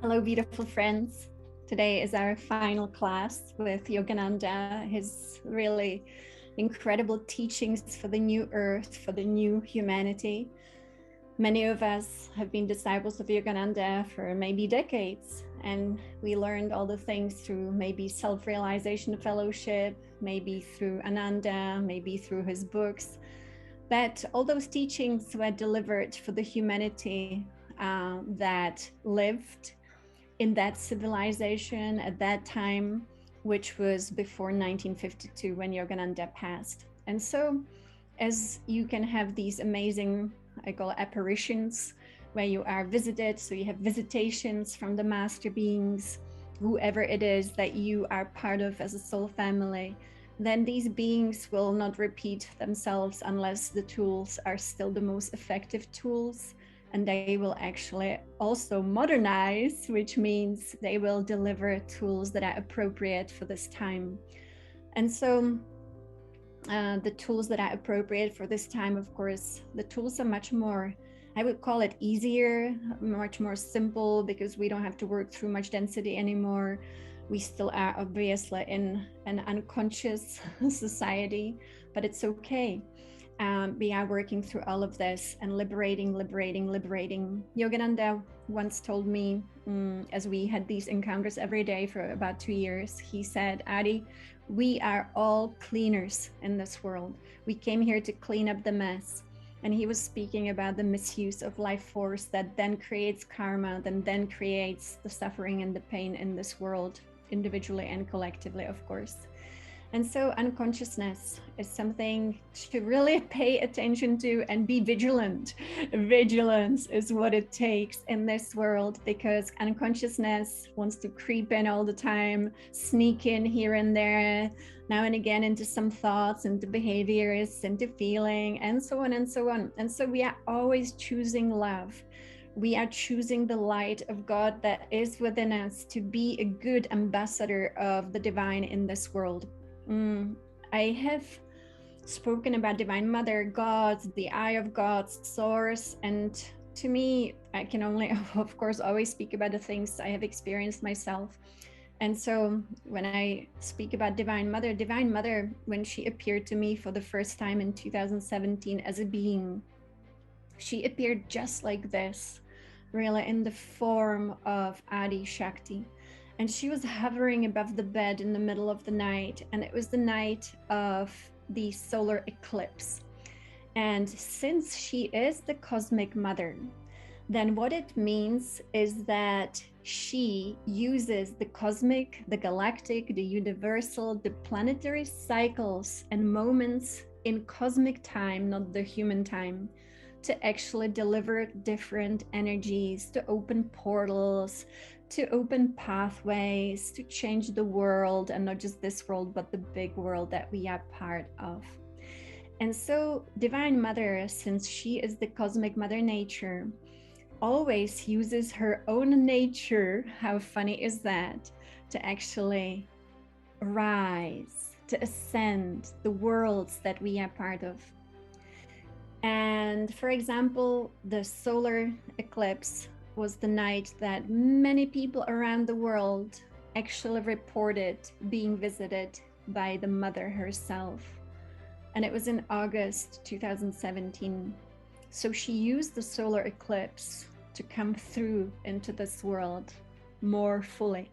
Hello, beautiful friends. Today is our final class with Yogananda, his really incredible teachings for the new earth, for the new humanity. Many of us have been disciples of Yogananda for maybe decades, and we learned all the things through maybe self-realization fellowship, maybe through Ananda, maybe through his books. But all those teachings were delivered for the humanity that lived in that civilization at that time, which was before 1952 when Yogananda passed. And so, as you can have these amazing, I call it apparitions, where you are visited, so you have visitations from the master beings, whoever it is that you are part of as a soul family, then these beings will not repeat themselves unless the tools are still the most effective tools. And they will actually also modernize, which means they will deliver tools that are appropriate for this time. And so the tools that are appropriate for this time, of course, the tools are much more, I would call it easier, much more simple, because we don't have to work through much density anymore. We still are obviously in an unconscious society, but it's okay. We are working through all of this and liberating. Yogananda once told me, as we had these encounters every day for about 2 years, he said, Adi, we are all cleaners in this world. We came here to clean up the mess. And he was speaking about the misuse of life force that then creates karma, that then creates the suffering and the pain in this world, individually and collectively, of course. And so unconsciousness is something to really pay attention to and be vigilant. Vigilance is what it takes in this world, because unconsciousness wants to creep in all the time, sneak in here and there, now and again into some thoughts, into behaviors, into feeling, and so on and so on. And so we are always choosing love. We are choosing the light of God that is within us to be a good ambassador of the divine in this world. I have spoken about Divine Mother, God, the eye of God, source, and to me, I can only, of course, always speak about the things I have experienced myself. And so when I speak about Divine Mother, when she appeared to me for the first time in 2017 as a being, she appeared just like this, really in the form of Adi Shakti. And she was hovering above the bed in the middle of the night, and it was the night of the solar eclipse. And since she is the cosmic mother, then what it means is that she uses the cosmic, the galactic, the universal, the planetary cycles and moments in cosmic time, not the human time, to actually deliver different energies, to open portals, to open pathways, to change the world, and not just this world, but the big world that we are part of. And so Divine Mother, since she is the cosmic Mother Nature, always uses her own nature, how funny is that, to actually rise, to ascend the worlds that we are part of. And for example, the solar eclipse was the night that many people around the world actually reported being visited by the mother herself. And it was in August 2017. So she used the solar eclipse to come through into this world more fully.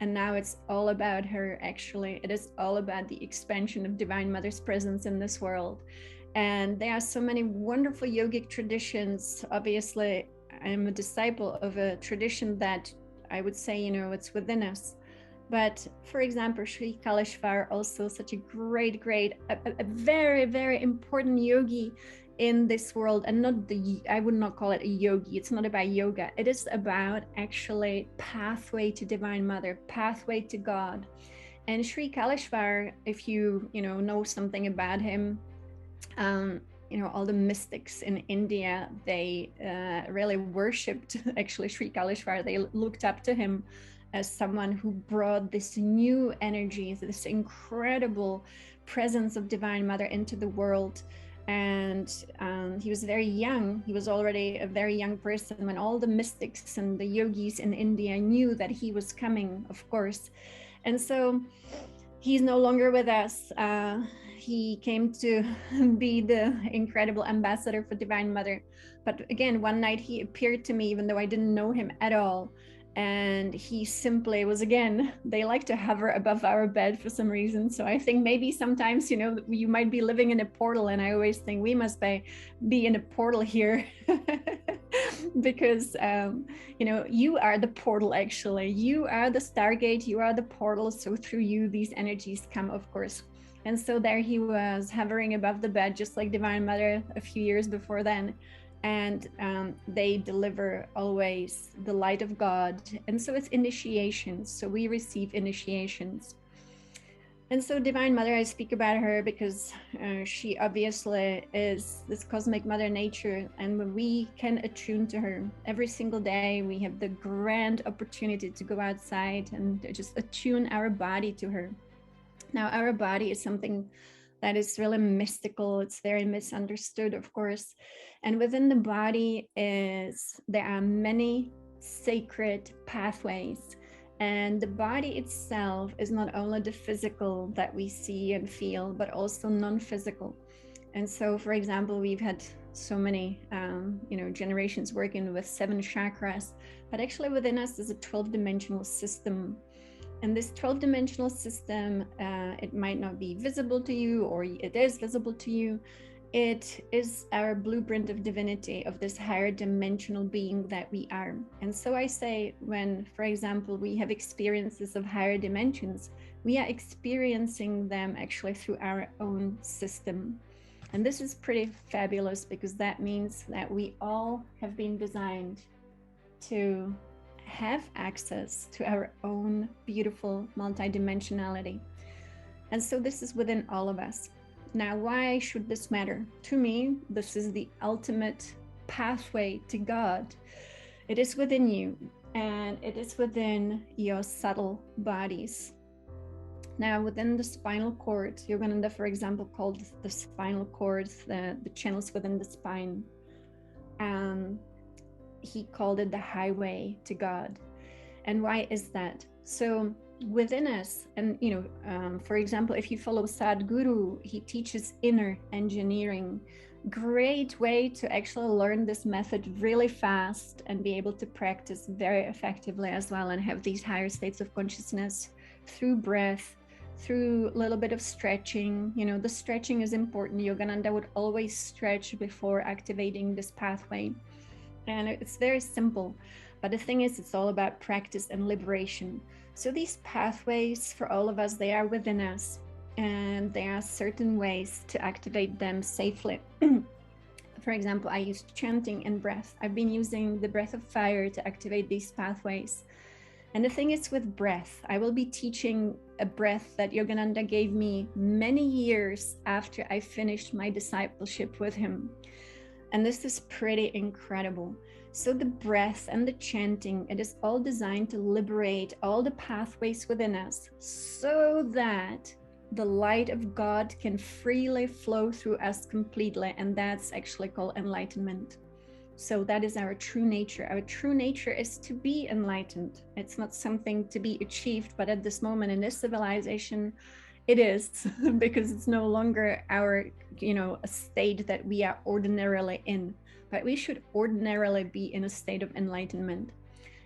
And now it's all about her, actually. It is all about the expansion of Divine Mother's presence in this world. And there are so many wonderful yogic traditions. Obviously, I'm a disciple of a tradition that I would say, it's within us. But for example, Sri Kaleshwar, also such a great, a very, very important yogi in this world. And I would not call it a yogi. It's not about yoga. It is about actually pathway to Divine Mother, pathway to God. And Sri Kaleshwar, if you know something about him, all the mystics in India, they really worshipped actually Sri Kaleshwar. They looked up to him as someone who brought this new energy, this incredible presence of Divine Mother into the world. And he was very young. He was already a very young person when all the mystics and the yogis in India knew that he was coming, of course. And so he's no longer with us. He came to be the incredible ambassador for Divine Mother. But again, one night he appeared to me, even though I didn't know him at all. And he simply was, again, they like to hover above our bed for some reason. So I think maybe sometimes, you know, you might be living in a portal. And I always think we must be in a portal here. Because, you know, you are the portal, actually. You are the Stargate, you are the portal. So through you, these energies come, of course. And so there he was, hovering above the bed, just like Divine Mother a few years before then. And they deliver always the light of God. And so it's initiations. So we receive initiations. And so Divine Mother, I speak about her because she obviously is this cosmic Mother Nature. And when we can attune to her every single day, we have the grand opportunity to go outside and just attune our body to her. Now, our body is something that is really mystical. It's very misunderstood, of course. And within the body there are many sacred pathways. And the body itself is not only the physical that we see and feel, but also non-physical. And so, for example, we've had so many, generations working with 7 chakras, but actually within us is a 12-dimensional system. And this 12-dimensional system, it might not be visible to you, or it is visible to you. It is our blueprint of divinity, of this higher dimensional being that we are. And so I say, when, for example, we have experiences of higher dimensions, we are experiencing them actually through our own system. And this is pretty fabulous, because that means that we all have been designed to have access to our own beautiful multidimensionality. And so this is within all of us. Now, why should this matter? To me, this is the ultimate pathway to God. It is within you, and it is within your subtle bodies. Now, within the spinal cord, Yogananda, for example, called the spinal cord the channels within the spine. He called it the highway to God. And why is that? So within us, and for example, if you follow Sadhguru, he teaches inner engineering. Great way to actually learn this method really fast and be able to practice very effectively as well, and have these higher states of consciousness through breath, through a little bit of stretching. The stretching is important. Yogananda would always stretch before activating this pathway. And it's very simple, but the thing is, it's all about practice and liberation. So these pathways for all of us, they are within us, and there are certain ways to activate them safely. For example, I use chanting and breath. I've been using the breath of fire to activate these pathways. And the thing is, with breath, I will be teaching a breath that Yogananda gave me many years after I finished my discipleship with him. And this is pretty incredible. So the breath and the chanting, it is all designed to liberate all the pathways within us, so that the light of God can freely flow through us completely. And that's actually called enlightenment. So that is our true nature. Our true nature is to be enlightened. It's not something to be achieved, but at this moment in this civilization, it is, because it's no longer our, a state that we are ordinarily in, but we should ordinarily be in a state of enlightenment.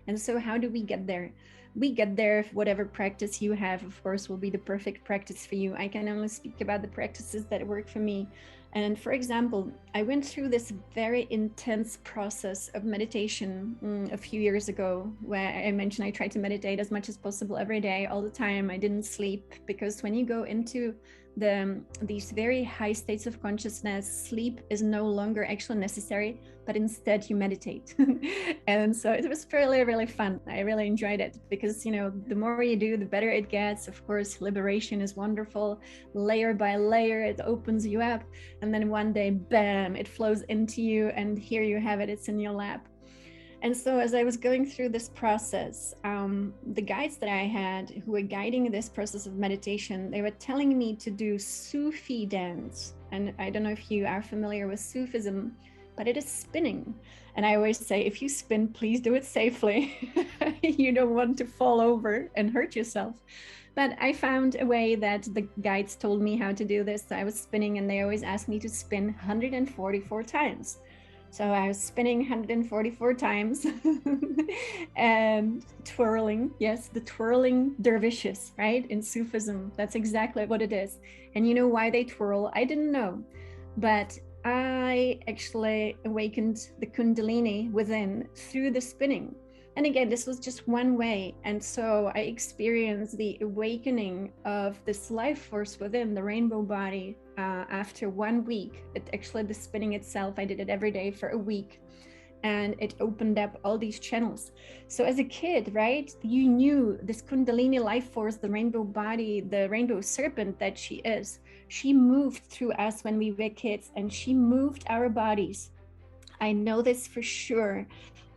And so how do we get there? We get there, whatever practice you have, of course, will be the perfect practice for you. I can only speak about the practices that work for me. And for example, I went through this very intense process of meditation a few years ago, where I mentioned I tried to meditate as much as possible every day, all the time. I didn't sleep, because when you go into these very high states of consciousness, sleep is no longer actually necessary, but instead you meditate. And so it was really, really fun. I really enjoyed it, because, the more you do, the better it gets. Of course, liberation is wonderful. Layer by layer, it opens you up. And then one day, bam, it flows into you, and here you have it, it's in your lap. And so as I was going through this process, the guides that I had who were guiding this process of meditation, they were telling me to do Sufi dance. And I don't know if you are familiar with Sufism, but it is spinning. And I always say, if you spin, please do it safely. You don't want to fall over and hurt yourself. But I found a way that the guides told me how to do this. So I was spinning, and they always asked me to spin 144 times. So I was spinning 144 times and twirling. Yes, the twirling dervishes, right? In Sufism, that's exactly what it is. And you know why they twirl? I didn't know. But I actually awakened the Kundalini within through the spinning. And again, this was just one way. And so I experienced the awakening of this life force within the rainbow body after 1 week. It actually, the spinning itself, I did it every day for a week. And it opened up all these channels. So as a kid, right, you knew this Kundalini life force, the rainbow body, the rainbow serpent that she is. She moved through us when we were kids, and she moved our bodies. I know this for sure,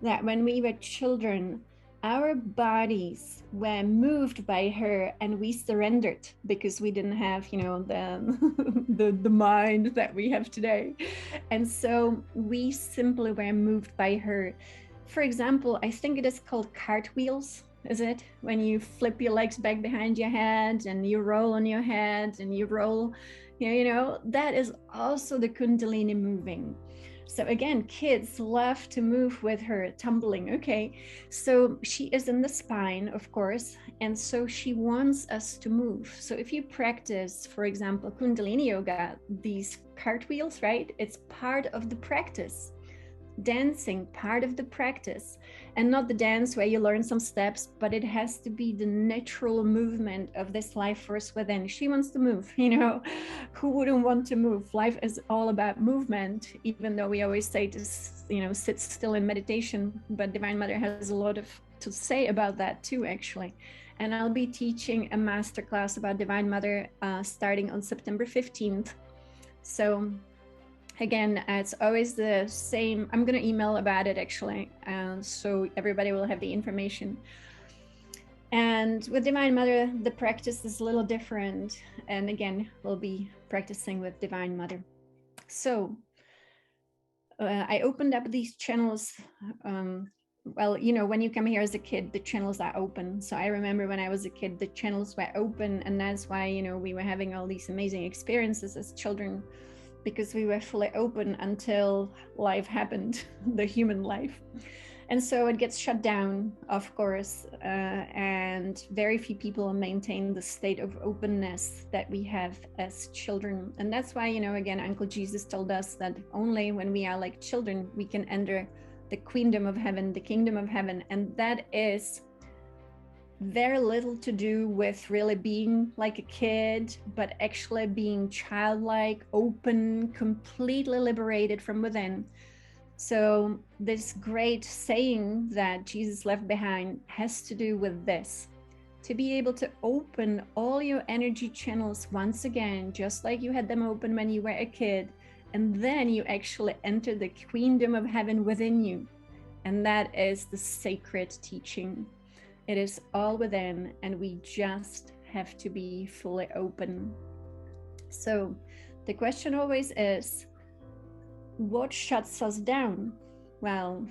that when we were children, our bodies were moved by her, and we surrendered because we didn't have, you know, the mind that we have today. And so we simply were moved by her. For example, I think it is called cartwheels. Is it when you flip your legs back behind your head and you roll on your head and you roll, you know, that is also the Kundalini moving. So again, kids love to move with her, tumbling. Okay, so she is in the spine, of course, and so she wants us to move. So if you practice, for example, Kundalini yoga, these cartwheels, right? It's part of the practice. Dancing, part of the practice, and not the dance where you learn some steps, but it has to be the natural movement of this life force within. She wants to move, you know, who wouldn't want to move? Life is all about movement, even though we always say to, you know, sit still in meditation, but Divine Mother has a lot to say about that too, actually. And I'll be teaching a masterclass about Divine Mother starting on September 15th. So again, it's always the same. I'm going to email about it, actually, so everybody will have the information. And with Divine Mother, the practice is a little different. And again, we'll be practicing with Divine Mother. So I opened up these channels. Well, you know, when you come here as a kid, the channels are open. So I remember when I was a kid, the channels were open. And that's why, you know, we were having all these amazing experiences as children, because we were fully open until life happened, the human life. And so it gets shut down, of course, and very few people maintain the state of openness that we have as children. And that's why, you know, again, Uncle Jesus told us that only when we are like children, we can enter the queendom of heaven, the kingdom of heaven. And that is very little to do with really being like a kid, but actually being childlike, open, completely liberated from within. So this great saying that Jesus left behind has to do with this: to be able to open all your energy channels once again, just like you had them open when you were a kid, and then you actually enter the queendom of heaven within you. And that is the sacred teaching. It is all within, and we just have to be fully open. So the question always is, what shuts us down? Well,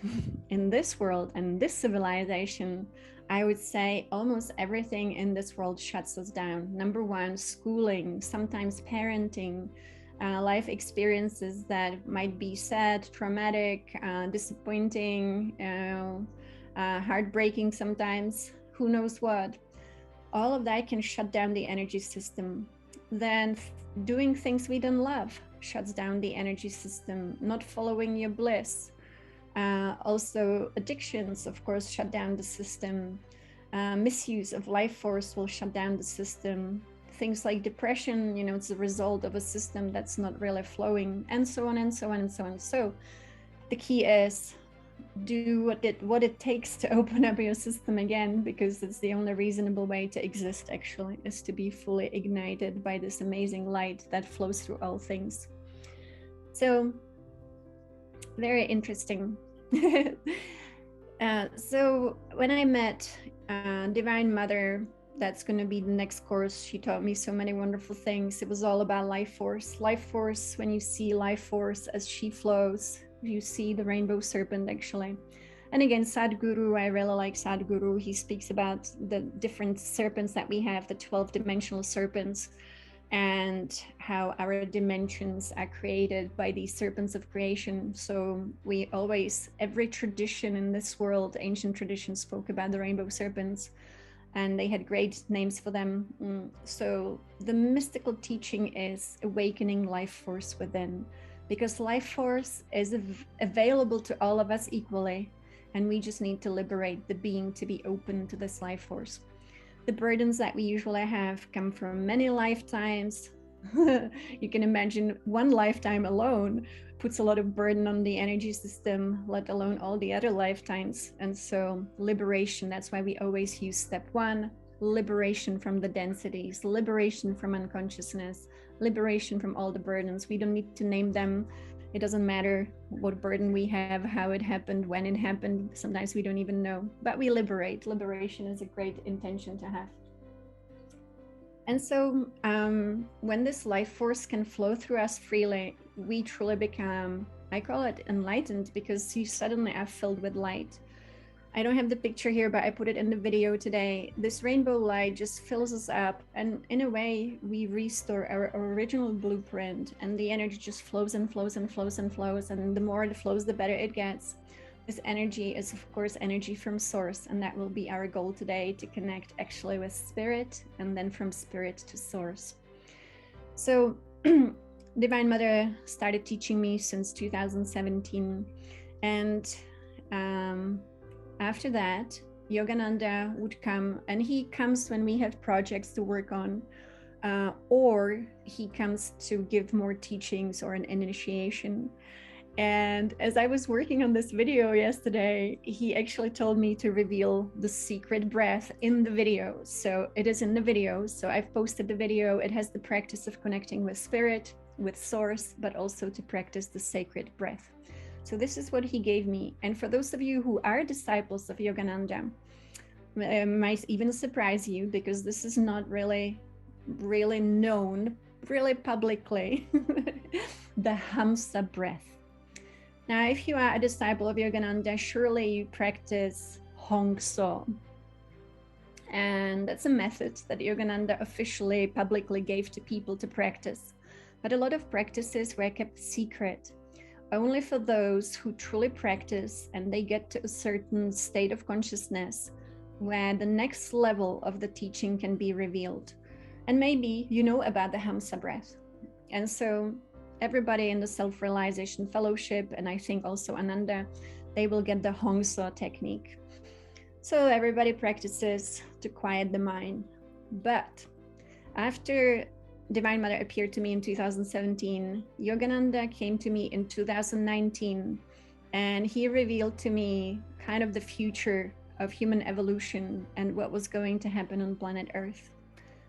in this world and this civilization, I would say almost everything in this world shuts us down. Number one, schooling, sometimes parenting, life experiences that might be sad, traumatic, disappointing, heartbreaking sometimes, who knows what. All of that can shut down the energy system. Then doing things we don't love shuts down the energy system. Not following your bliss. Also addictions, of course, shut down the system. Misuse of life force will shut down the system. Things like depression, you know, it's a result of a system that's not really flowing, and so on and so on and so on. So the key is do what it takes to open up your system again, because it's the only reasonable way to exist, actually, is to be fully ignited by this amazing light that flows through all things. So very interesting. So when I met Divine Mother, that's going to be the next course. She taught me so many wonderful things. It was all about life force. Life force, when you see life force as she flows, you see the rainbow serpent actually. And again, Sadhguru, I really like Sadhguru. He speaks about the different serpents that we have, the 12-dimensional serpents, and how our dimensions are created by these serpents of creation. So we always, every tradition in this world, ancient tradition, spoke about the rainbow serpents, and they had great names for them. So the mystical teaching is awakening life force within, because life force is available to all of us equally, and we just need to liberate the being to be open to this life force. The burdens that we usually have come from many lifetimes. You can imagine one lifetime alone puts a lot of burden on the energy system, let alone all the other lifetimes. And so liberation, that's why we always use step one, liberation from the densities, liberation from unconsciousness, liberation from all the burdens. We don't need to name them. It doesn't matter what burden we have, how it happened, when it happened. Sometimes we don't even know, but we liberate. Liberation is a great intention to have. And so when this life force can flow through us freely, we truly become, I call it enlightened, because you suddenly are filled with light. I don't have the picture here, but I put it in the video today. This rainbow light just fills us up, and in a way we restore our original blueprint, and the energy just flows and flows and flows and flows, and the more it flows, the better it gets. This energy is, of course, energy from source, and that will be our goal today, to connect actually with spirit, and then from spirit to source. So Divine Mother started teaching me since 2017, and after that, Yogananda would come, and he comes when we have projects to work on, or he comes to give more teachings or an initiation. And as I was working on this video yesterday, he actually told me to reveal the secret breath in the video. So it is in the video. So I've posted the video. It has the practice of connecting with spirit, with source, but also to practice the sacred breath. So this is what he gave me. And for those of you who are disciples of Yogananda, might even surprise you, because this is not really known really publicly, the Hamsa breath. Now, if you are a disciple of Yogananda, surely you practice Hamsa. And that's a method that Yogananda officially, publicly gave to people to practice. But a lot of practices were kept secret, only for those who truly practice, and they get to a certain state of consciousness where the next level of the teaching can be revealed. And maybe you know about the Hamsa breath. And so everybody in the Self-Realization Fellowship, and I think also Ananda, they will get the Hamsa technique. So everybody practices to quiet the mind. But after Divine Mother appeared to me in 2017, Yogananda came to me in 2019, and he revealed to me kind of the future of human evolution and what was going to happen on planet Earth.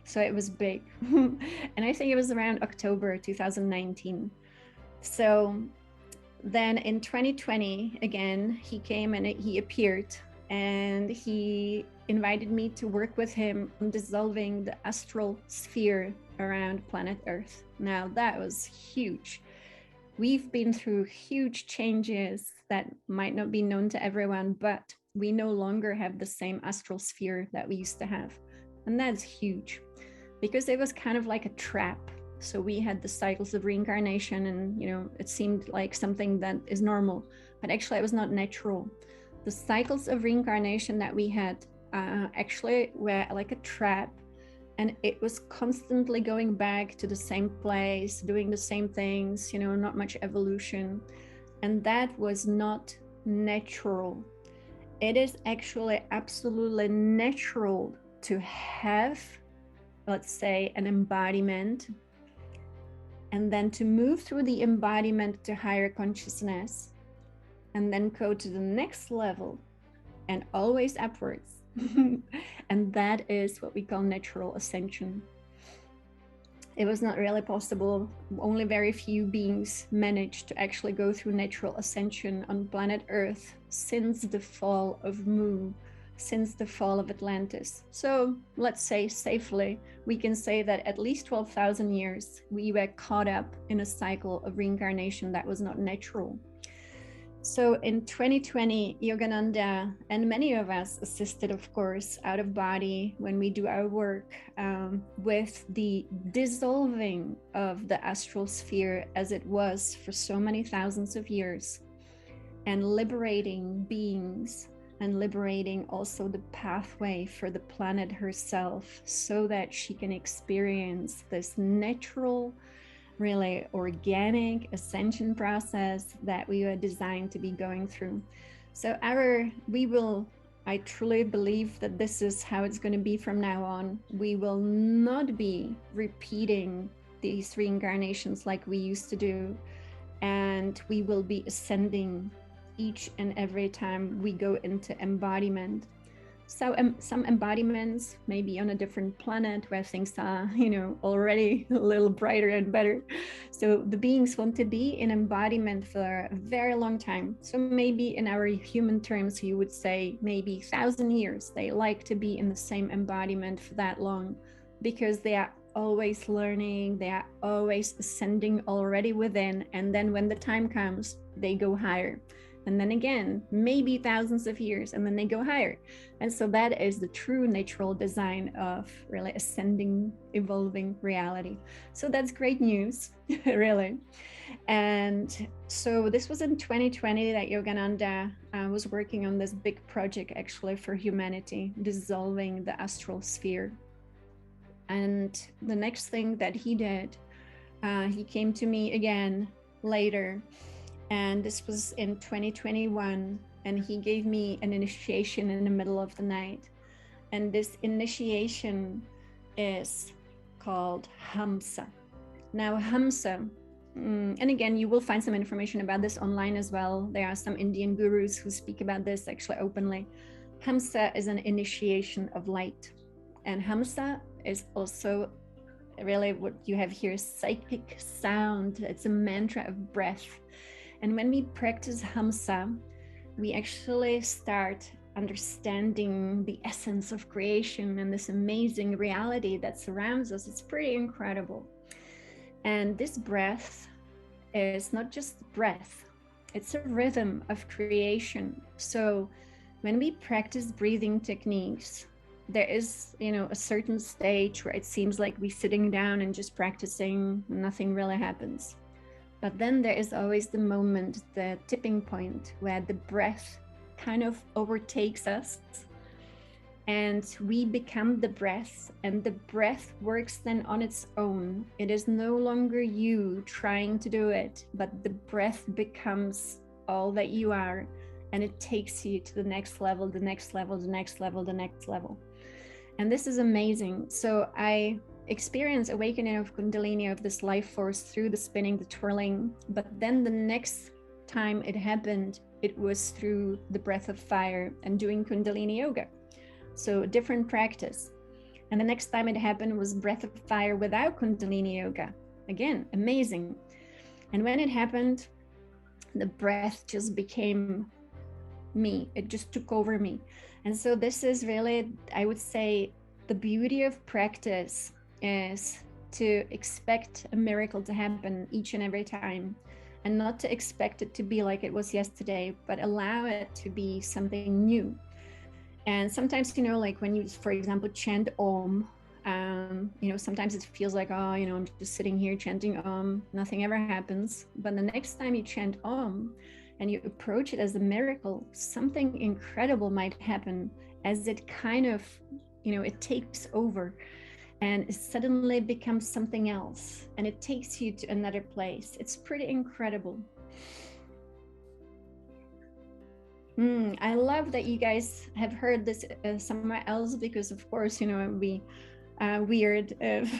So it was big. And I think it was around October 2019. So then in 2020, again, he came and he appeared, and he invited me to work with him on dissolving the astral sphere around planet Earth. Now that was huge. We've been through huge changes that might not be known to everyone, but we no longer have the same astral sphere that we used to have. And that's huge, because it was kind of like a trap. So we had the cycles of reincarnation, and it seemed like something that is normal, but actually it was not natural. The cycles of reincarnation that we had actually were like a trap, and it was constantly going back to the same place, doing the same things, not much evolution. And that was not natural. It is actually absolutely natural to have, let's say, an embodiment, and then to move through the embodiment to higher consciousness, and then go to the next level, and always upwards. And that is what we call natural ascension. It was not really possible. Only very few beings managed to actually go through natural ascension on planet Earth since the fall of Mu, since the fall of Atlantis. So let's say safely, we can say that at least 12,000 years we were caught up in a cycle of reincarnation that was not natural. So in 2020, Yogananda and many of us assisted, of course, out of body when we do our work with the dissolving of the astral sphere as it was for so many thousands of years, and liberating beings and liberating also the pathway for the planet herself so that she can experience this natural, really organic ascension process that we were designed to be going through. So I truly believe that this is how it's going to be from now on. We will not be repeating these reincarnations like we used to do, and we will be ascending each and every time we go into embodiment. So some embodiments may be on a different planet where things are, already a little brighter and better. So the beings want to be in embodiment for a very long time. So maybe in our human terms, you would say maybe 1,000 years. They like to be in the same embodiment for that long because they are always learning, they are always ascending already within. And then when the time comes, they go higher. And then again, maybe thousands of years, and then they go higher. And so that is the true natural design of really ascending, evolving reality. So that's great news, really. And so this was in 2020 that Yogananda was working on this big project actually for humanity, dissolving the astral sphere. And the next thing that he did, he came to me again later. And this was in 2021, and he gave me an initiation in the middle of the night. And this initiation is called Hamsa. Now, Hamsa, and again, you will find some information about this online as well. There are some Indian gurus who speak about this actually openly. Hamsa is an initiation of light. And Hamsa is also really what you have here, psychic sound. It's a mantra of breath. And when we practice Hamsa, we actually start understanding the essence of creation and this amazing reality that surrounds us. It's pretty incredible. And this breath is not just breath, it's a rhythm of creation. So when we practice breathing techniques, there is, a certain stage where it seems like we're sitting down and just practicing, nothing really happens. But then there is always the moment, the tipping point, where the breath kind of overtakes us and we become the breath, and the breath works then on its own. It is no longer you trying to do it, but the breath becomes all that you are, and it takes you to the next level, the next level, the next level, the next level. And this is amazing. So I experience awakening of Kundalini, of this life force, through the spinning, the twirling. But then the next time it happened, it was through the breath of fire and doing Kundalini yoga. So different practice. And the next time it happened was breath of fire without Kundalini yoga. Again, amazing. And when it happened, the breath just became me. It just took over me. And so this is really, I would say, the beauty of practice is to expect a miracle to happen each and every time, and not to expect it to be like it was yesterday, but allow it to be something new. And sometimes, like when you, for example, chant Om, sometimes it feels like, I'm just sitting here chanting Om, nothing ever happens. But the next time you chant Om and you approach it as a miracle, something incredible might happen, as it kind of, it takes over. And it suddenly becomes something else, and it takes you to another place. It's pretty incredible. I love that you guys have heard this somewhere else, because of course, it would be weird if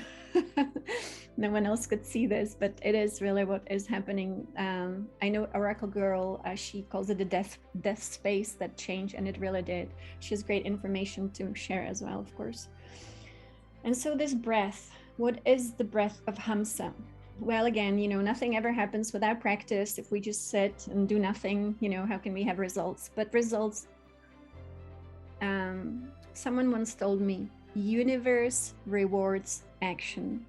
no one else could see this, but it is really what is happening. I know Oracle Girl, she calls it a death space that changed, and it really did. She has great information to share as well, of course. And so this breath, what is the breath of Hamsa? Well, again, nothing ever happens without practice. If we just sit and do nothing, how can we have results? But results Someone once told me, universe rewards action.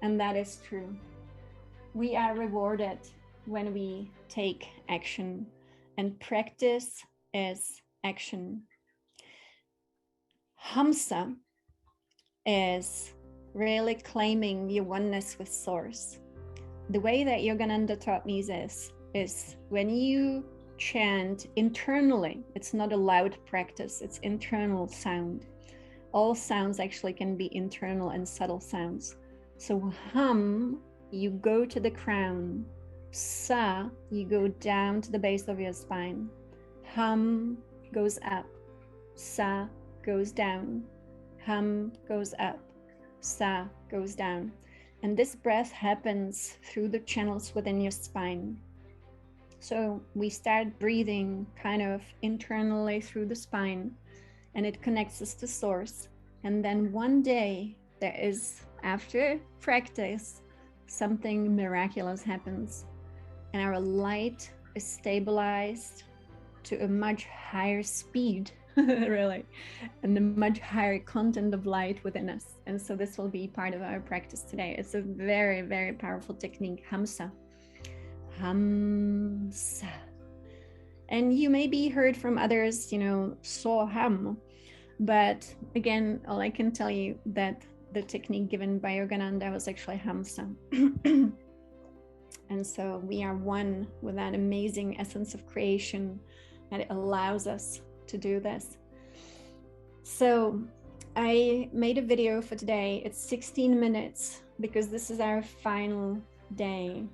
And that is true. We are rewarded when we take action, and practice is action. Hamsa is really claiming your oneness with Source. The way that Yogananda taught me this is when you chant internally, it's not a loud practice, it's internal sound. All sounds actually can be internal and subtle sounds. So hum, you go to the crown. Sa, you go down to the base of your spine. Hum goes up. Sa goes down. Hum goes up. Sa goes down. And this breath happens through the channels within your spine. So we start breathing kind of internally through the spine, and it connects us to Source. And then one day there is, after practice, something miraculous happens, and our light is stabilized to a much higher speed, really, and a much higher content of light within us. And so this will be part of our practice today. It's a very, very powerful technique, Hamsa. Hamsa. And you may be heard from others, so hum. But again, all I can tell you that the technique given by Yogananda was actually Hamsa. And so we are one with that amazing essence of creation that allows us to do this. So I made a video for today. It's 16 minutes because this is our final day.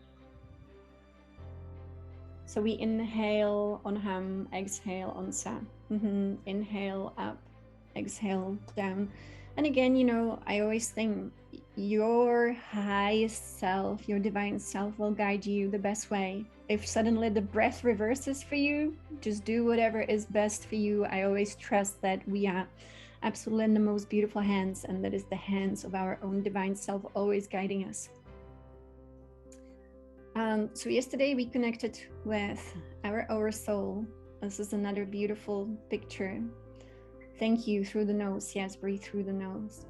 So we inhale on hum, exhale on sa. Inhale up, exhale down. And again, I always think your highest self, your divine self will guide you the best way. If suddenly the breath reverses for you, just do whatever is best for you. I always trust that we are absolutely in the most beautiful hands, and that is the hands of our own divine self always guiding us. So yesterday we connected with our oversoul. This is another beautiful picture. Thank you, through the nose. Yes, breathe through the nose.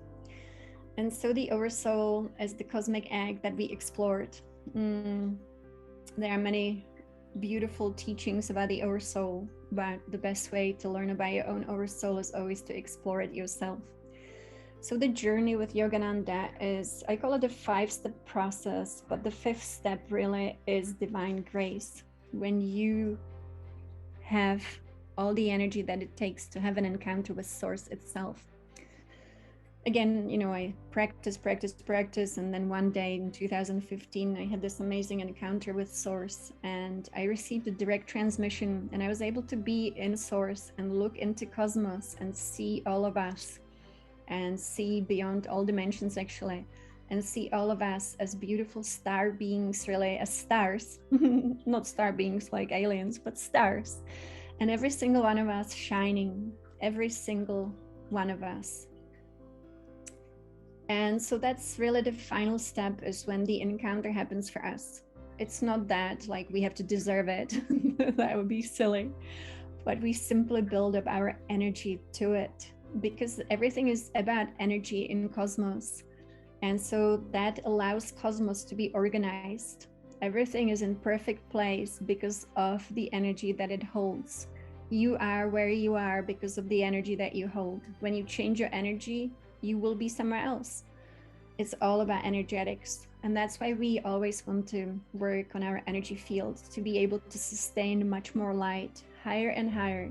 And so the oversoul is the cosmic egg that we explored. There are many beautiful teachings about the oversoul, but the best way to learn about your own oversoul is always to explore it yourself. So the journey with Yogananda is, I call it a 5-step process, but the 5th step really is divine grace. When you have all the energy that it takes to have an encounter with Source itself. Again, I practice, and then one day in 2015, I had this amazing encounter with Source, and I received a direct transmission, and I was able to be in Source and look into cosmos and see all of us, and see beyond all dimensions actually, and see all of us as beautiful star beings, really, as stars, not star beings like aliens, but stars. And every single one of us shining, every single one of us. And so that's really the final step, is when the encounter happens for us. It's not that like we have to deserve it, that would be silly, but we simply build up our energy to it, because everything is about energy in cosmos. And so that allows cosmos to be organized. Everything is in perfect place because of the energy that it holds. You are where you are because of the energy that you hold. When you change your energy, you will be somewhere else. It's all about energetics. And that's why we always want to work on our energy field, to be able to sustain much more light, higher and higher,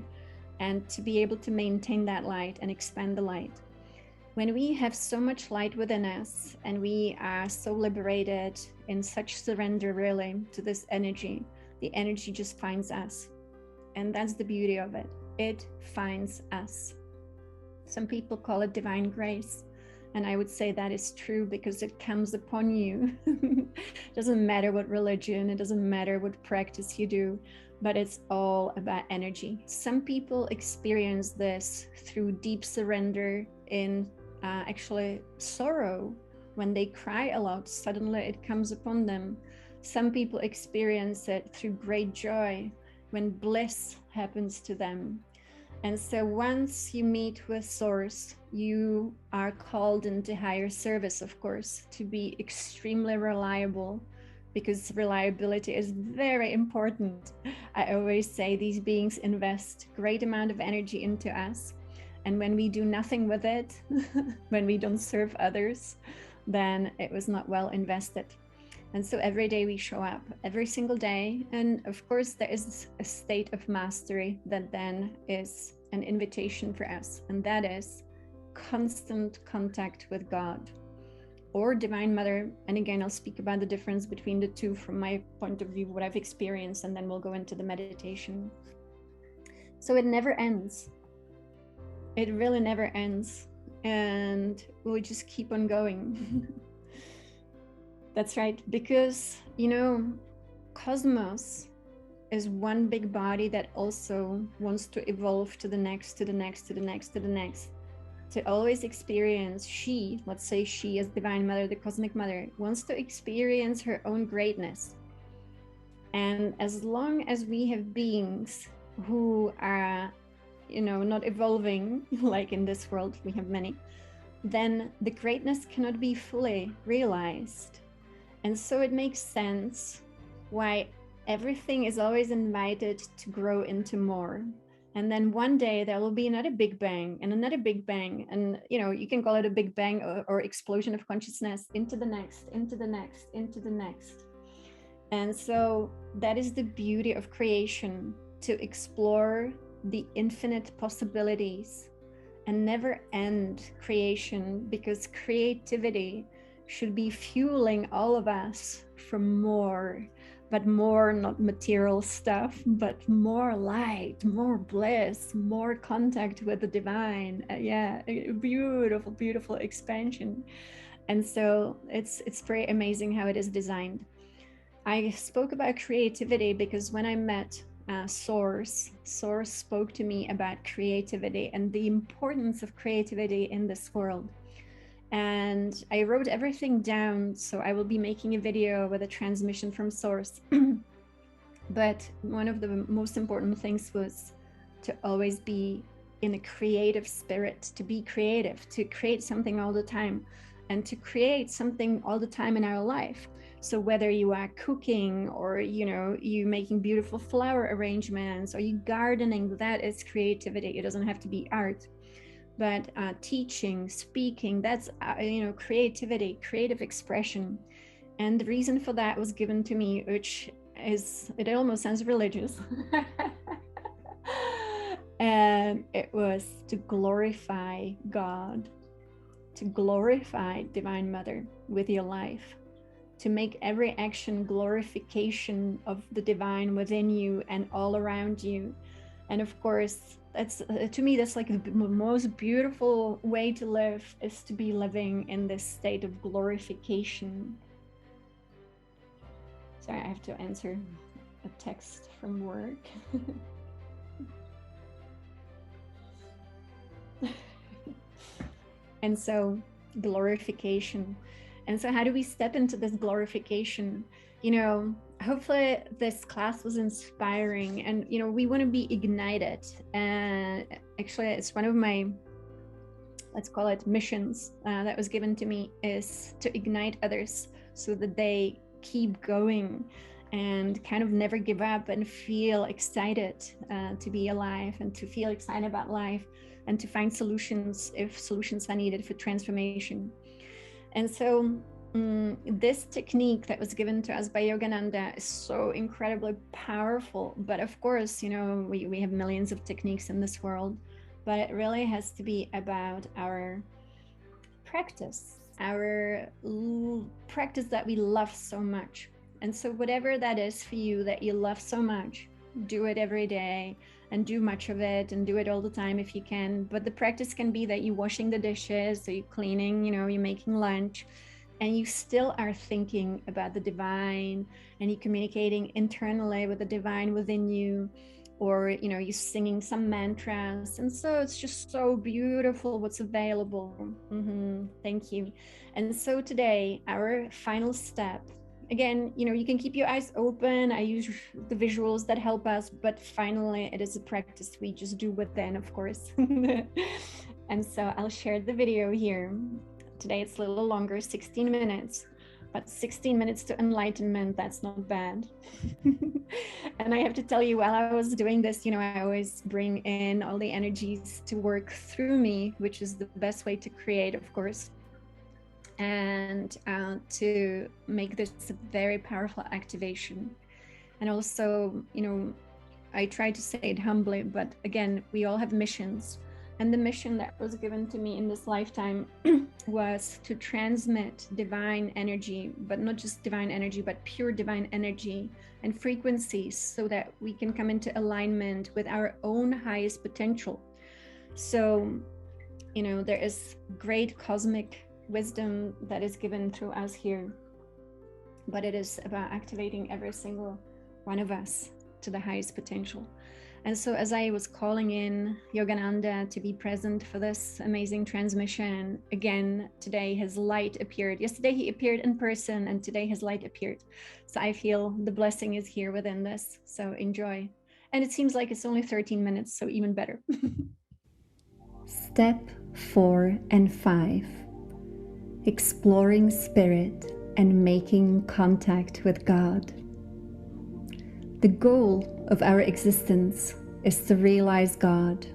and to be able to maintain that light and expand the light. When we have so much light within us, and we are so liberated, in such surrender really to this energy, the energy just finds us. And that's the beauty of it. It finds us. Some people call it divine grace. And I would say that is true, because it comes upon you. It doesn't matter what religion, it doesn't matter what practice you do, but it's all about energy. Some people experience this through deep surrender in actually sorrow. When they cry a lot, suddenly it comes upon them. Some people experience it through great joy, when bliss happens to them. And so once you meet with Source, you are called into higher service, of course, to be extremely reliable, because reliability is very important. I always say these beings invest great amount of energy into us. And when we do nothing with it, when we don't serve others, then it was not well invested. And so every day we show up, every single day. And of course, there is a state of mastery that then is an invitation for us. And that is constant contact with God or Divine Mother. And again, I'll speak about the difference between the two from my point of view, what I've experienced, and then we'll go into the meditation. So it never ends. It really never ends. And we just keep on going. That's right, because, you know, cosmos is one big body that also wants to evolve to the next, to the next, to the next, to the next. To always experience, let's say she as Divine Mother, the Cosmic Mother, wants to experience her own greatness. And as long as we have beings who are, you know, not evolving, like in this world, we have many, then the greatness cannot be fully realized. And so it makes sense why everything is always invited to grow into more. And then one day there will be another big bang and another big bang. And, you know, you can call it a big bang or explosion of consciousness into the next, into the next, into the next. And so that is the beauty of creation, to explore the infinite possibilities and never end creation, because creativity should be fueling all of us for more, but more, not material stuff, but more light, more bliss, more contact with the divine. Yeah, a beautiful, beautiful expansion. And so it's very amazing how it is designed. I spoke about creativity because when I met Source spoke to me about creativity and the importance of creativity in this world. And I wrote everything down, so I will be making a video with a transmission from Source. But one of the most important things was to always be in a creative spirit, to be creative, to create something all the time, and to create something all the time in our life. So whether you are cooking or, you know, you making beautiful flower arrangements, or you gardening, that is creativity. It doesn't have to be art. But teaching, speaking, that's, you know, creativity, creative expression. And the reason for that was given to me, which is, it almost sounds religious. And it was to glorify God, to glorify Divine Mother with your life, to make every action glorification of the divine within you and all around you. And of course, that's to me, that's like the most beautiful way to live, is to be living in this state of glorification. Sorry, I have to answer a text from work. And so glorification. And so how do we step into this glorification? You know, hopefully this class was inspiring, and, you know, we want to be ignited. And actually it's one of my, let's call it missions, that was given to me, is to ignite others so that they keep going and kind of never give up and feel excited to be alive, and to feel excited about life, and to find solutions if solutions are needed for transformation. And so this technique that was given to us by Yogananda is so incredibly powerful. But of course, you know, we have millions of techniques in this world, but it really has to be about our practice, our practice that we love so much. And so whatever that is for you that you love so much, do it every day and do much of it, and do it all the time if you can. But the practice can be that you're washing the dishes, or you're cleaning, you know, you're making lunch, and you still are thinking about the divine, and you're communicating internally with the divine within you, or, you know, you're singing some mantras. And so it's just so beautiful what's available. Thank you. And so today, our final step, again, you can keep your eyes open. I use the visuals that help us, but finally it is a practice we just do within, of course. And so I'll share the video here. Today it's a little longer, 16 minutes, but 16 minutes to enlightenment, that's not bad. And I have to tell you, while I was doing this, I always bring in all the energies to work through me, which is the best way to create, of course, and to make this a very powerful activation. And also, I try to say it humbly, but again, we all have missions. And the mission that was given to me in this lifetime was to transmit divine energy, but not just divine energy, but pure divine energy and frequencies, so that we can come into alignment with our own highest potential. So, there is great cosmic wisdom that is given through us here, but it is about activating every single one of us to the highest potential. And so as I was calling in Yogananda to be present for this amazing transmission, again, today his light appeared. Yesterday he appeared in person, and today his light appeared. So I feel the blessing is here within this. So enjoy. And it seems like it's only 13 minutes, so even better. Step 4 and 5. Exploring spirit and making contact with God. The goal of our existence is to realize God.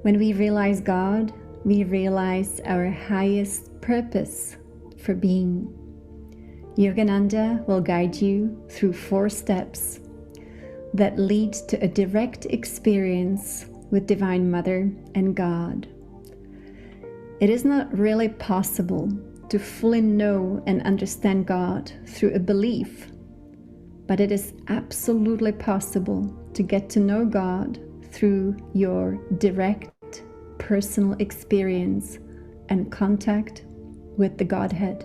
When we realize God, we realize our highest purpose for being. Yogananda will guide you through 4 steps that lead to a direct experience with Divine Mother and God. It is not really possible to fully know and understand God through a belief, but it is absolutely possible to get to know God through your direct personal experience and contact with the Godhead.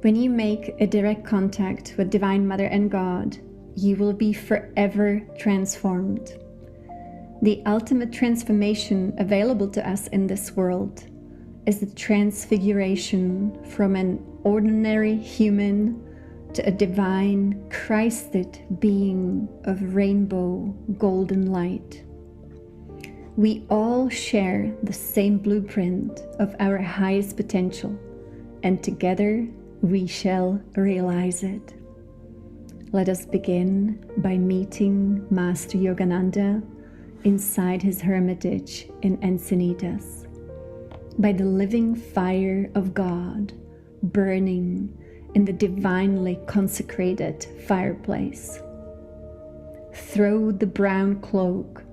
When you make a direct contact with Divine Mother and God, you will be forever transformed. The ultimate transformation available to us in this world is the transfiguration from an ordinary human to a divine, Christed being of rainbow golden light. We all share the same blueprint of our highest potential, and together we shall realize it. Let us begin by meeting Master Yogananda inside his hermitage in Encinitas, by the living fire of God burning in the divinely consecrated fireplace. Throw the brown cloak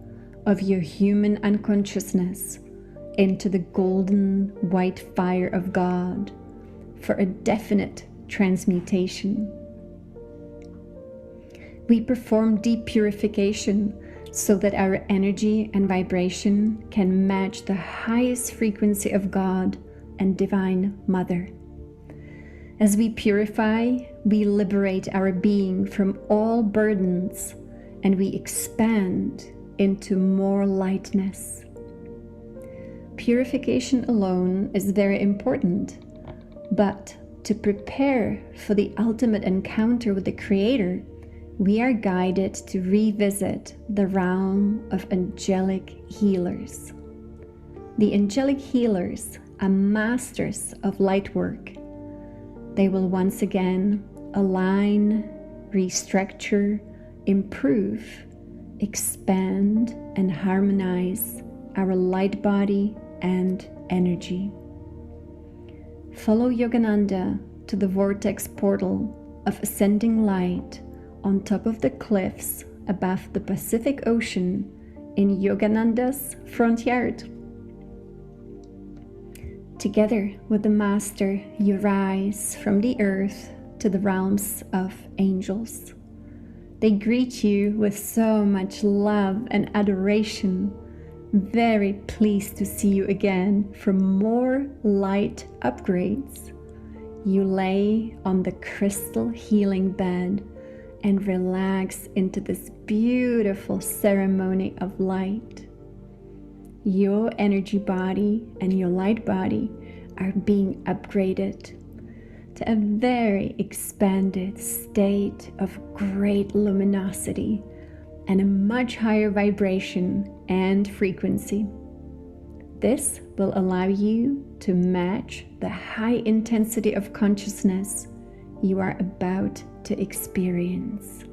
of your human unconsciousness into the golden white fire of God for a definite transmutation. We perform deep purification so that our energy and vibration can match the highest frequency of God and Divine Mother. As we purify, we liberate our being from all burdens, and we expand into more lightness. Purification alone is very important, but to prepare for the ultimate encounter with the Creator, we are guided to revisit the realm of angelic healers. The angelic healers are masters of light work. They will once again align, restructure, improve, expand, and harmonize our light body and energy. Follow Yogananda to the vortex portal of ascending light on top of the cliffs above the Pacific Ocean in Yogananda's front yard. Together with the Master, you rise from the earth to the realms of angels. They greet you with so much love and adoration. Very pleased to see you again for more light upgrades. You lay on the crystal healing bed and relax into this beautiful ceremony of light. Your energy body and your light body are being upgraded to a very expanded state of great luminosity and a much higher vibration and frequency. This will allow you to match the high intensity of consciousness you are about to experience.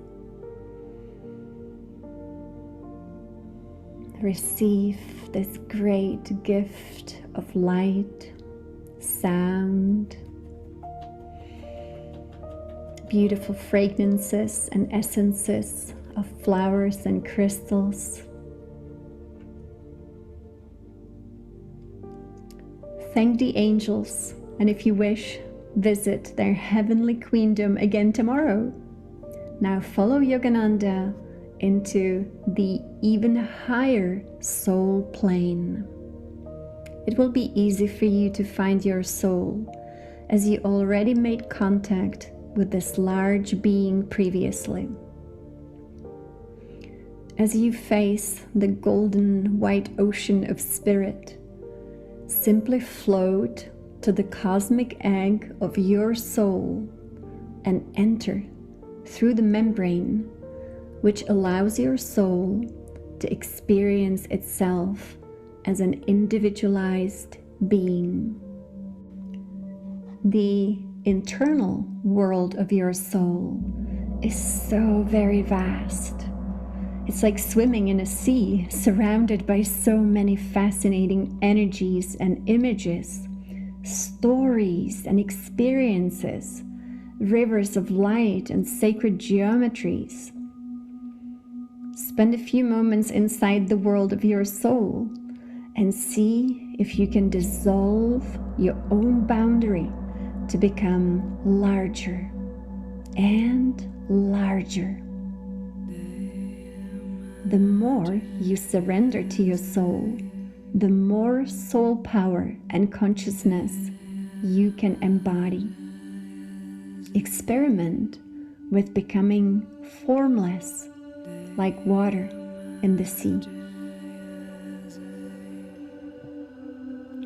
Receive this great gift of light, sound, beautiful fragrances and essences of flowers and crystals. Thank the angels, and if you wish, visit their heavenly queendom again tomorrow. Now follow Yogananda into the even higher soul plane. It will be easy for you to find your soul, as you already made contact with this large being previously. As you face the golden white ocean of spirit, simply float to the cosmic egg of your soul and enter through the membrane, which allows your soul to experience itself as an individualized being. The internal world of your soul is so very vast. It's like swimming in a sea surrounded by so many fascinating energies and images, stories and experiences, rivers of light and sacred geometries. Spend a few moments inside the world of your soul and see if you can dissolve your own boundary to become larger and larger. The more you surrender to your soul, the more soul power and consciousness you can embody. Experiment with becoming formless, like water in the sea.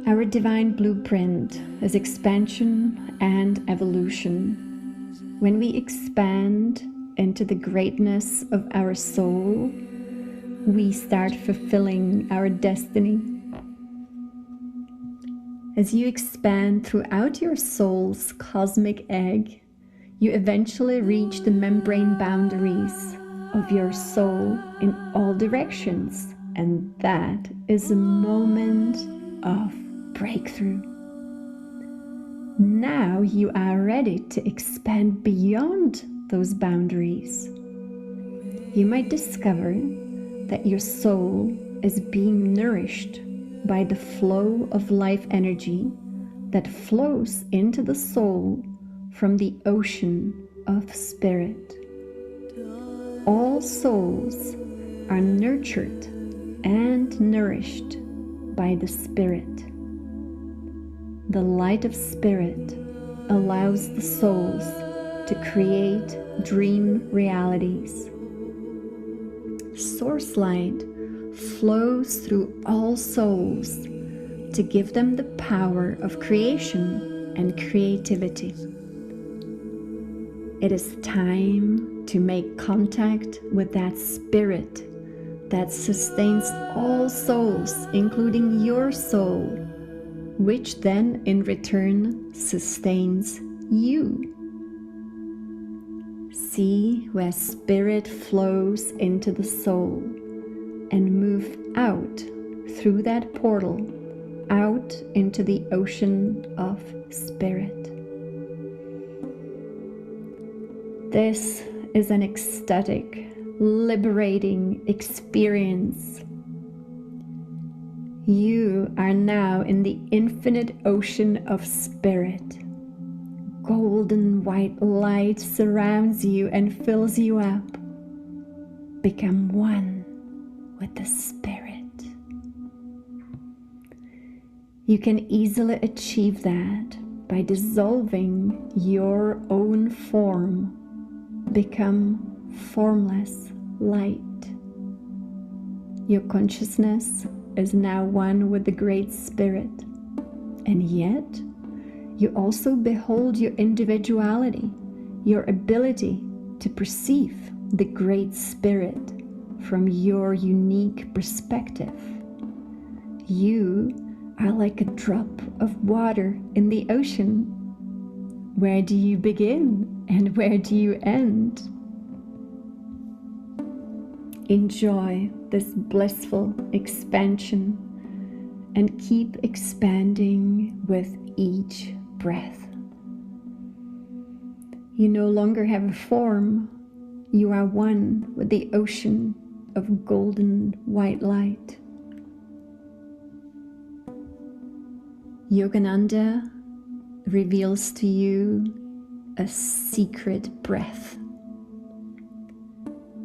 Our divine blueprint is expansion and evolution. When we expand into the greatness of our soul, we start fulfilling our destiny. As you expand throughout your soul's cosmic egg, you eventually reach the membrane boundaries of your soul in all directions, and that is a moment of breakthrough. Now you are ready to expand beyond those boundaries. You might discover that your soul is being nourished by the flow of life energy that flows into the soul from the ocean of spirit. All souls are nurtured and nourished by the spirit. The light of spirit allows the souls to create dream realities. Source light flows through all souls to give them the power of creation and creativity. It is time to make contact with that spirit that sustains all souls, including your soul, which then in return sustains you. See where spirit flows into the soul and move out through that portal, out into the ocean of spirit. This is an ecstatic, liberating experience. You are now in the infinite ocean of spirit. Golden white light surrounds you and fills you up. Become one with the spirit. You can easily achieve that by dissolving your own form. Become formless light. Your consciousness is now one with the Great Spirit, and yet You also behold your individuality, your ability to perceive the Great Spirit from your unique perspective. You are like a drop of water in the ocean. Where do you begin and where do you end? Enjoy this blissful expansion and keep expanding with each breath. You no longer have a form. You are one with the ocean of golden white light. Yogananda reveals to you a secret breath.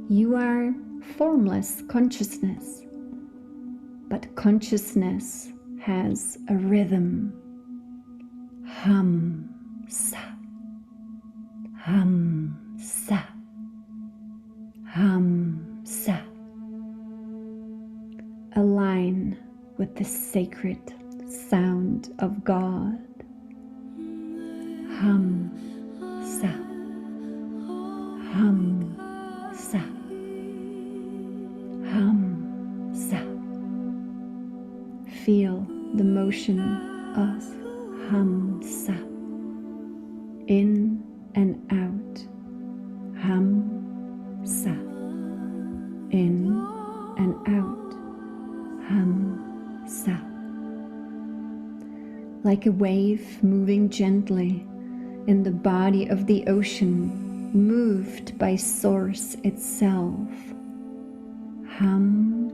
You are formless consciousness, but consciousness has a rhythm. Hamsa, Hamsa, Hamsa. Align with the sacred sound of God. Hamsa, Hamsa, Hamsa. Feel the motion of Hamsa in and out. Hamsa in and out. Hamsa. Like a wave moving gently in the body of the ocean, moved by Source itself. Hamsa.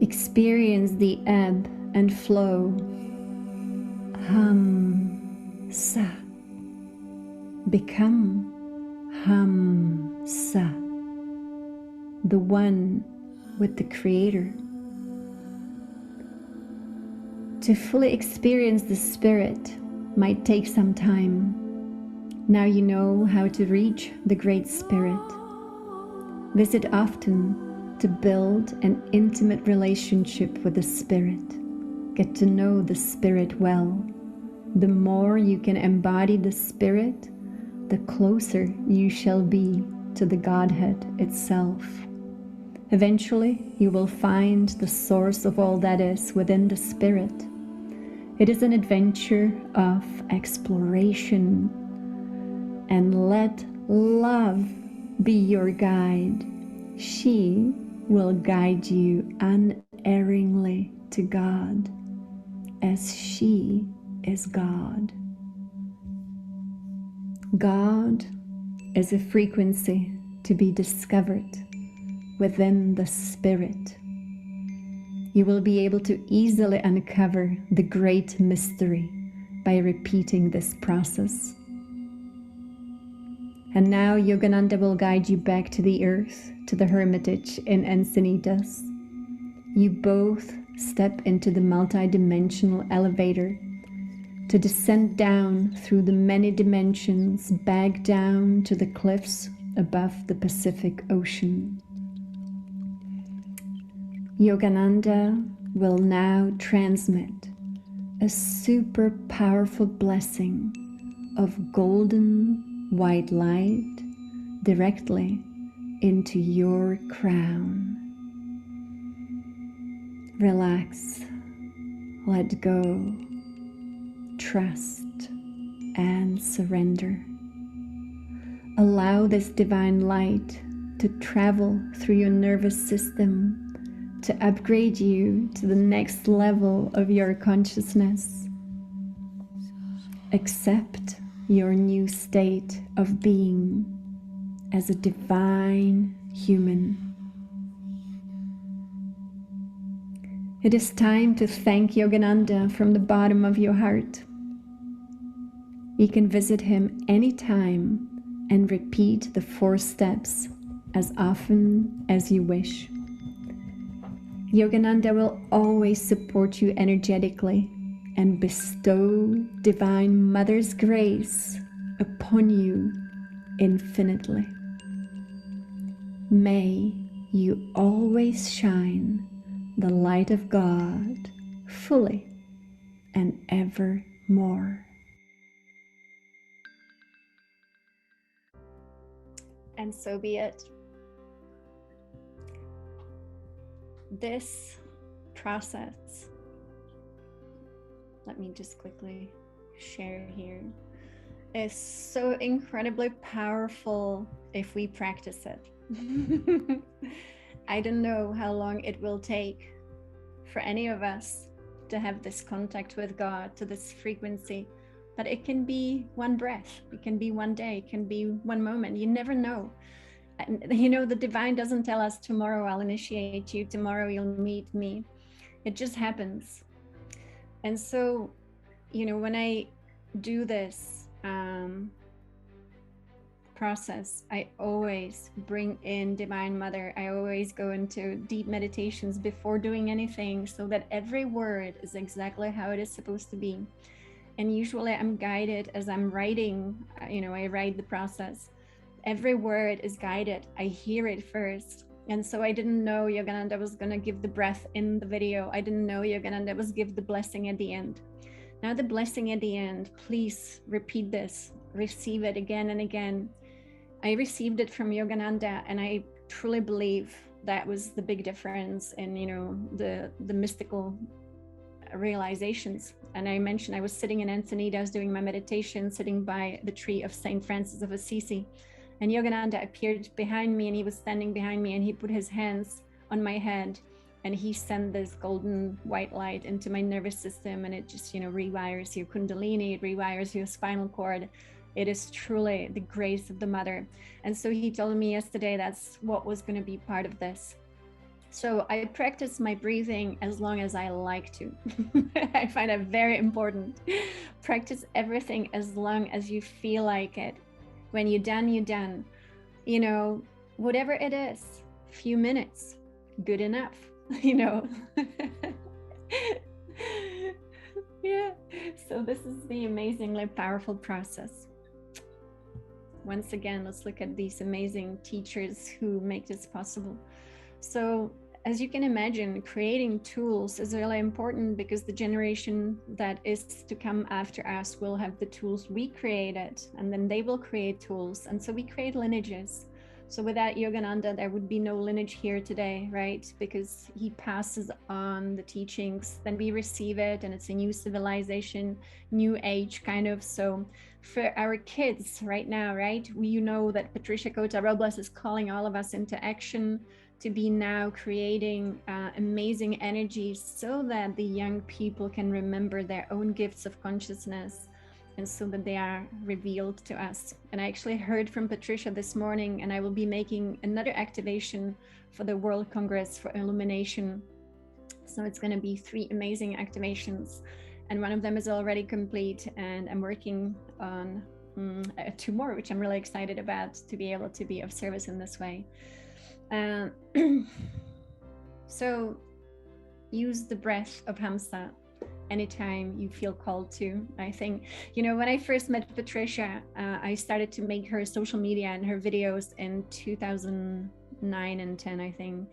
Experience the ebb and flow. Hamsa. Become Hamsa, the one with the Creator. To fully experience the Spirit might take some time. Now you know how to reach the Great Spirit. Visit often to build an intimate relationship with the Spirit. Get to know the Spirit well. The more you can embody the Spirit, the closer you shall be to the Godhead itself. Eventually, you will find the source of all that is within the Spirit. It is an adventure of exploration, and let love be your guide. She will guide you unerringly to God, as she is God. God is a frequency to be discovered within the Spirit. You will be able to easily uncover the great mystery by repeating this process. And now Yogananda will guide you back to the earth, to the hermitage in Encinitas. You both step into the multi-dimensional elevator to descend down through the many dimensions, back down to the cliffs above the Pacific Ocean. Yogananda will now transmit a super powerful blessing of golden white light directly into your crown. Relax, let go, trust, and surrender. Allow this divine light to travel through your nervous system to upgrade you to the next level of your consciousness. Accept your new state of being as a divine human. It is time to thank Yogananda from the bottom of your heart. You can visit him anytime and repeat the 4 steps as often as you wish. Yogananda will always support you energetically and bestow Divine Mother's grace upon you infinitely. May you always shine the light of God fully and evermore. And so be it. This process, let me just quickly share here, is so incredibly powerful if we practice it. I don't know how long it will take for any of us to have this contact with God, to this frequency, but it can be one breath, it can be one day, it can be one moment. You never know. You know, the divine doesn't tell us tomorrow I'll initiate you, tomorrow you'll meet me. It just happens. And so, you know, when I do this process, I always bring in Divine Mother. I always go into deep meditations before doing anything, so that every word is exactly how it is supposed to be. And usually I'm guided as I'm writing, you know, I write the process. Every word is guided. I hear it first. And so I didn't know Yogananda was going to give the breath in the video. I didn't know Yogananda was give the blessing at the end. Now the blessing at the end, please repeat this, receive it again and again. I received it from Yogananda, and I truly believe that was the big difference in, you know, the mystical realizations. And I mentioned I was sitting in Encinitas doing my meditation, sitting by the tree of Saint Francis of Assisi, and Yogananda appeared behind me, and he was standing behind me, and he put his hands on my head, and he sent this golden white light into my nervous system, and it just, you know, rewires your kundalini, it rewires your spinal cord. It is truly the grace of the Mother. And so he told me yesterday that's what was going to be part of this. So I practice my breathing as long as I like to. I find that very important. Practice everything as long as you feel like it. When you're done, you're done. You know, whatever it is, few minutes, good enough, you know. Yeah, so this is the amazingly powerful process. Once again, let's look at these amazing teachers who make this possible. So as you can imagine, creating tools is really important, because the generation that is to come after us will have the tools we created, and then they will create tools. And so we create lineages. So without Yogananda, there would be no lineage here today, right? Because he passes on the teachings, then we receive it, and it's a new civilization, new age kind of. So for our kids right now, right, you know that Patricia Cota Robles is calling all of us into action to be now creating amazing energies, so that the young people can remember their own gifts of consciousness, and so that they are revealed to us. And I actually heard from Patricia this morning, and I will be making another activation for the World Congress for Illumination. So it's going to be 3 amazing activations, and one of them is already complete, and I'm working on 2 more, which I'm really excited about, to be able to be of service in this way. So use the breath of Hamsa anytime you feel called to. I think, you know, when I first met Patricia, I started to make her social media and her videos in 2009 and 10, I think.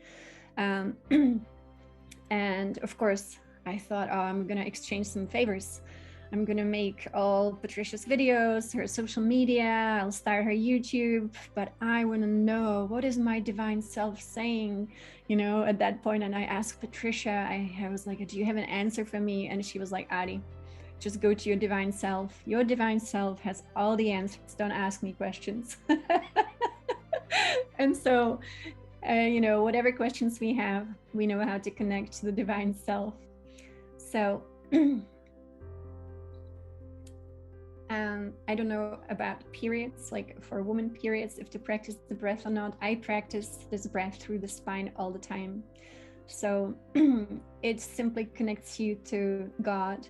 And of course, I thought, oh, I'm going to exchange some favors. I'm going to make all Patricia's videos, her social media, I'll start her YouTube, but I want to know, what is my divine self saying, you know, at that point. And I asked Patricia, I was like, do you have an answer for me? And she was like, Adi, just go to your divine self. Your divine self has all the answers. Don't ask me questions. And so, you know, whatever questions we have, we know how to connect to the divine self. So, I don't know about periods, like for women periods, if to practice the breath or not. I practice this breath through the spine all the time. So it simply connects you to God.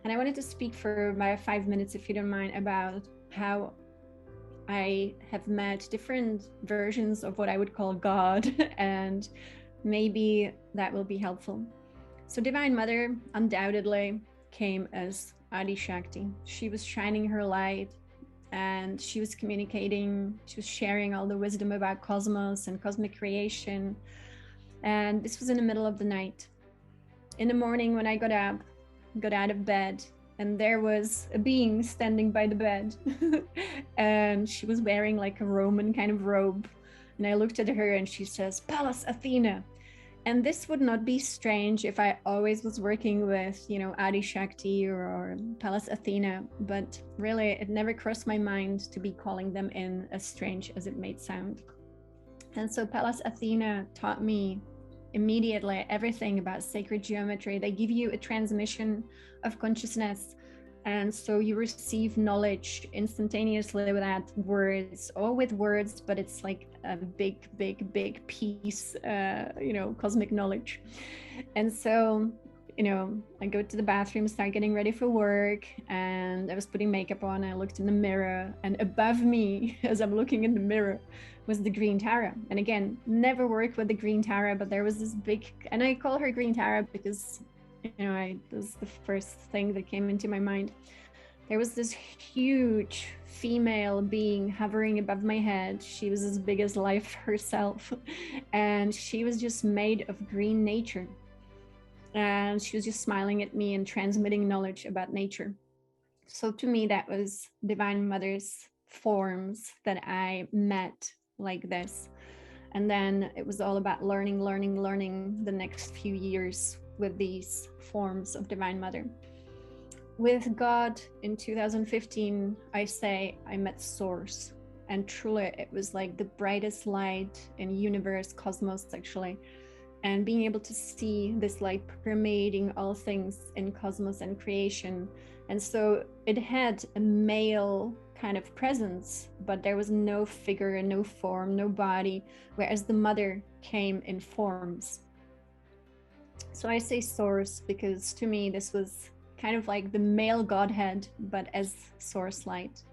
And I wanted to speak for my 5 minutes, if you don't mind, about how I have met different versions of what I would call God, and maybe that will be helpful. So Divine Mother undoubtedly came as Adi Shakti. She was shining her light, and she was communicating, she was sharing all the wisdom about cosmos and cosmic creation. And this was in the middle of the night. In the morning when I got up, got out of bed, and there was a being standing by the bed. And she was wearing like a Roman kind of robe. And I looked at her and she says, "Pallas Athena." And this would not be strange if I always was working with, Adi Shakti or Pallas Athena, but really it never crossed my mind to be calling them in, as strange as it may sound. And so Pallas Athena taught me immediately everything about sacred geometry. They give you a transmission of consciousness. And so you receive knowledge instantaneously without words, or with words, but it's like a big piece, cosmic knowledge. And so, I go to the bathroom, start getting ready for work, and I was putting makeup on. I looked in the mirror, and above me, as I'm looking in the mirror, was the green Tara. And again, never worked with the green Tara, but there was this big, and I call her green Tara because that was the first thing that came into my mind. There was this huge female being hovering above my head. She was as big as life herself. And she was just made of green nature. And she was just smiling at me and transmitting knowledge about nature. So to me, that was Divine Mother's forms that I met like this. And then it was all about learning the next few years with these forms of Divine Mother. With God in 2015, I say I met Source. And truly, it was like the brightest light in universe, cosmos, actually. And being able to see this light permeating all things in cosmos and creation. And so it had a male kind of presence, but there was no figure, no form, no body, whereas the mother came in forms. So I say Source because to me this was kind of like the male Godhead, but as source light.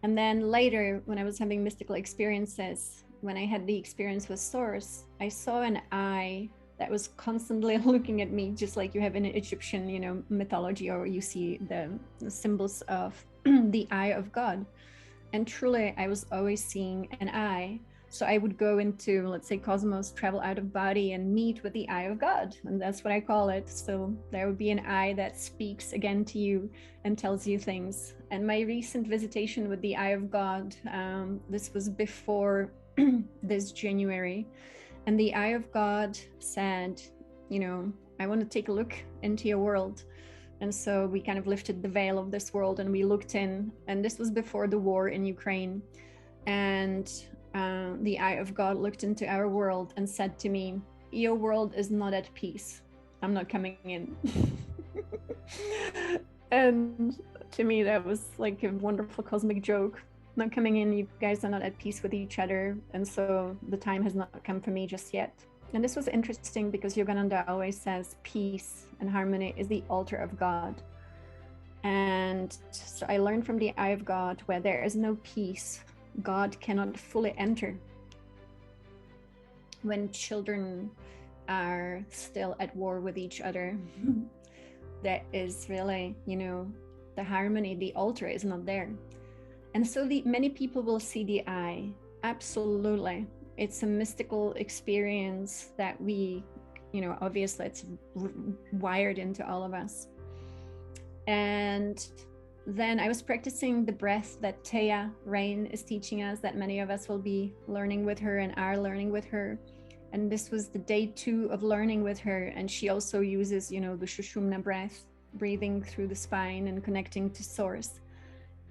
And then later, when I was having mystical experiences, when I had the experience with Source, I saw an eye that was constantly looking at me, just like you have in Egyptian, mythology, or you see the symbols of the eye of God. And truly, I was always seeing an eye. So I would go into, let's say, cosmos, travel out of body and meet with the eye of God. And that's what I call it. So there would be an eye that speaks again to you and tells you things. And my recent visitation with the eye of God, this was before this January. And the eye of God said, I want to take a look into your world. And so we kind of lifted the veil of this world and we looked in. And this was before the war in Ukraine. And the eye of God looked into our world and said to me, your world is not at peace. I'm not coming in. And to me, that was like a wonderful cosmic joke. Not coming in, you guys are not at peace with each other. And so the time has not come for me just yet. And this was interesting because Yogananda always says peace and harmony is the altar of God. And so I learned from the eye of God, where there is no peace, God cannot fully enter. When children are still at war with each other, that is really, the harmony, the altar is not there. And so many people will see the eye. Absolutely. It's a mystical experience that we, obviously it's wired into all of us. And then I was practicing the breath that Thea Rain is teaching us, that many of us will be learning with her and are learning with her. And this was the day 2 of learning with her. And she also uses, the Shushumna breath, breathing through the spine and connecting to source.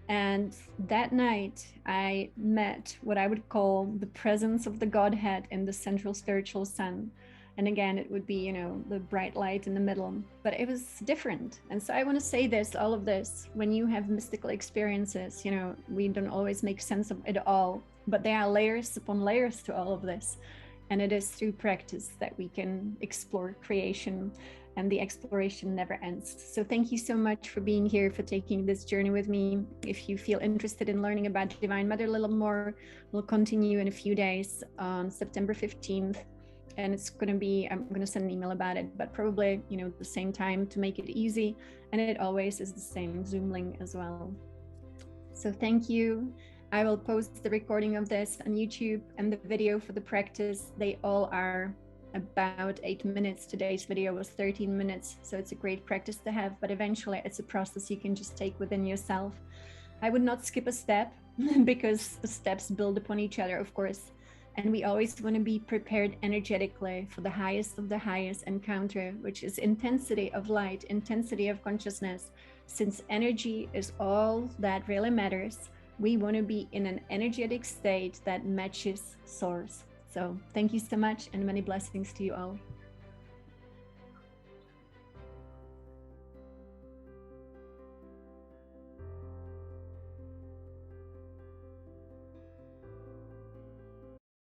And that night I met what I would call the presence of the Godhead in the central spiritual sun. And again, it would be, the bright light in the middle, but it was different. And so I want to say this, all of this, when you have mystical experiences, we don't always make sense of it all, but there are layers upon layers to all of this. And it is through practice that we can explore creation, and the exploration never ends. So thank you so much for being here, for taking this journey with me. If you feel interested in learning about Divine Mother a little more, we'll continue in a few days on September 15th. And it's going to be, I'm going to send an email about it, but probably, the same time to make it easy. And it always is the same Zoom link as well. So thank you. I will post the recording of this on YouTube and the video for the practice. They all are about 8 minutes. Today's video was 13 minutes. So it's a great practice to have, but eventually it's a process you can just take within yourself. I would not skip a step because the steps build upon each other, of course. And we always want to be prepared energetically for the highest of the highest encounter, which is intensity of light, intensity of consciousness. Since energy is all that really matters, we want to be in an energetic state that matches source. So thank you so much, and many blessings to you all.